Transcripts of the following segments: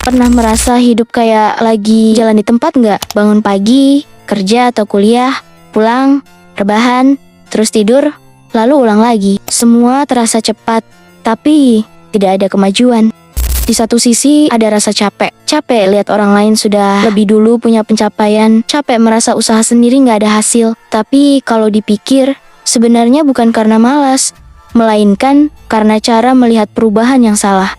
Pernah merasa hidup kayak lagi jalan di tempat nggak? Bangun pagi, kerja atau kuliah, pulang, rebahan, terus tidur, lalu ulang lagi. Semua terasa cepat, tapi tidak ada kemajuan. Di satu sisi ada rasa capek. Capek lihat orang lain sudah lebih dulu punya pencapaian. Capek merasa usaha sendiri nggak ada hasil. Tapi kalau dipikir, sebenarnya bukan karena malas, melainkan karena cara melihat perubahan yang salah.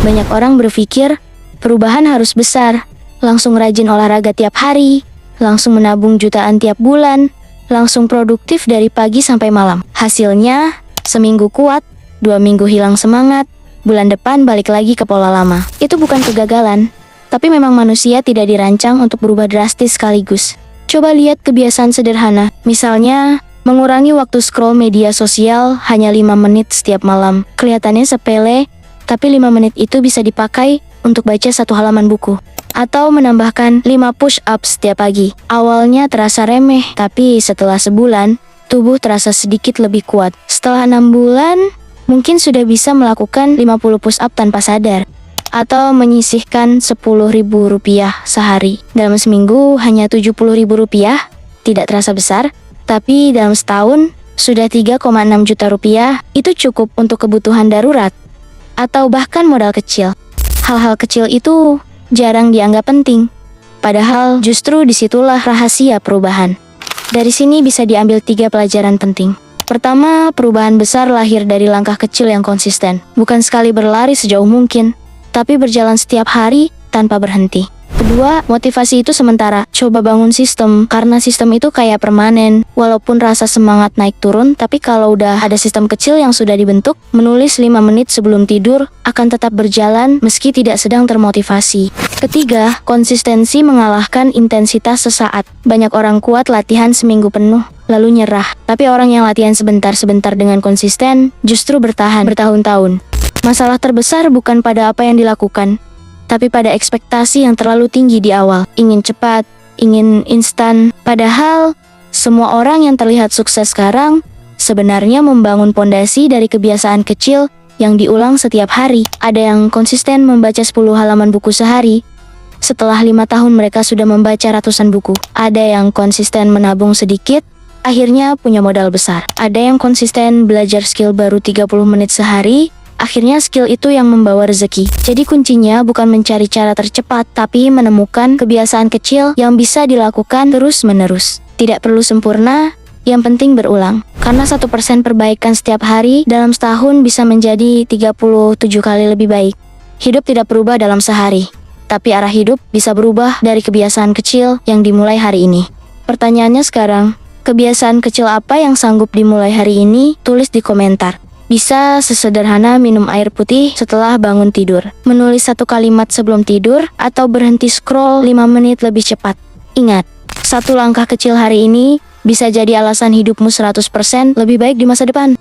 Banyak orang berpikir, perubahan harus besar, langsung rajin olahraga tiap hari, langsung menabung jutaan tiap bulan, langsung produktif dari pagi sampai malam. Hasilnya, seminggu kuat, 2 minggu hilang semangat, bulan depan balik lagi ke pola lama. Itu bukan kegagalan, tapi memang manusia tidak dirancang untuk berubah drastis sekaligus. Coba lihat kebiasaan sederhana, misalnya mengurangi waktu scroll media sosial hanya 5 menit setiap malam. Kelihatannya sepele, tapi 5 menit itu bisa dipakai untuk baca 1 halaman buku. Atau menambahkan 5 push-up setiap pagi. Awalnya terasa remeh, tapi setelah sebulan, tubuh terasa sedikit lebih kuat. Setelah 6 bulan, mungkin sudah bisa melakukan 50 push-up tanpa sadar. Atau menyisihkan Rp10.000 sehari. Dalam seminggu hanya Rp70.000, tidak terasa besar, tapi dalam setahun sudah Rp3,6 juta. Itu cukup untuk kebutuhan darurat, atau bahkan modal kecil. Hal-hal kecil itu jarang dianggap penting, padahal justru disitulah rahasia perubahan. Dari sini bisa diambil 3 pelajaran penting. Pertama, perubahan besar lahir dari langkah kecil yang konsisten. Bukan sekali berlari sejauh mungkin, tapi berjalan setiap hari tanpa berhenti. Kedua, motivasi itu sementara. Coba bangun sistem, karena sistem itu kayak permanen. Walaupun rasa semangat naik turun, tapi kalau udah ada sistem kecil yang sudah dibentuk, menulis 5 menit sebelum tidur akan tetap berjalan meski tidak sedang termotivasi. Ketiga, konsistensi mengalahkan intensitas sesaat. Banyak orang kuat latihan seminggu penuh, lalu nyerah. Tapi orang yang latihan sebentar-sebentar dengan konsisten, justru bertahan bertahun-tahun. Masalah terbesar bukan pada apa yang dilakukan, tapi pada ekspektasi yang terlalu tinggi di awal. Ingin cepat, ingin instan. Padahal, semua orang yang terlihat sukses sekarang sebenarnya membangun pondasi dari kebiasaan kecil yang diulang setiap hari. Ada yang konsisten membaca 10 halaman buku sehari. Setelah 5 tahun mereka sudah membaca ratusan buku. Ada yang konsisten menabung sedikit, akhirnya punya modal besar. Ada yang konsisten belajar skill baru 30 menit sehari, akhirnya skill itu yang membawa rezeki. Jadi kuncinya bukan mencari cara tercepat, tapi menemukan kebiasaan kecil yang bisa dilakukan terus-menerus. Tidak perlu sempurna, yang penting berulang. Karena 1% perbaikan setiap hari dalam setahun bisa menjadi 37 kali lebih baik. Hidup tidak berubah dalam sehari, tapi arah hidup bisa berubah dari kebiasaan kecil yang dimulai hari ini. Pertanyaannya sekarang, kebiasaan kecil apa yang sanggup dimulai hari ini? Tulis di komentar. Bisa sesederhana minum air putih setelah bangun tidur, menulis 1 kalimat sebelum tidur, atau berhenti scroll 5 menit lebih cepat. Ingat, 1 langkah kecil hari ini bisa jadi alasan hidupmu 100% lebih baik di masa depan.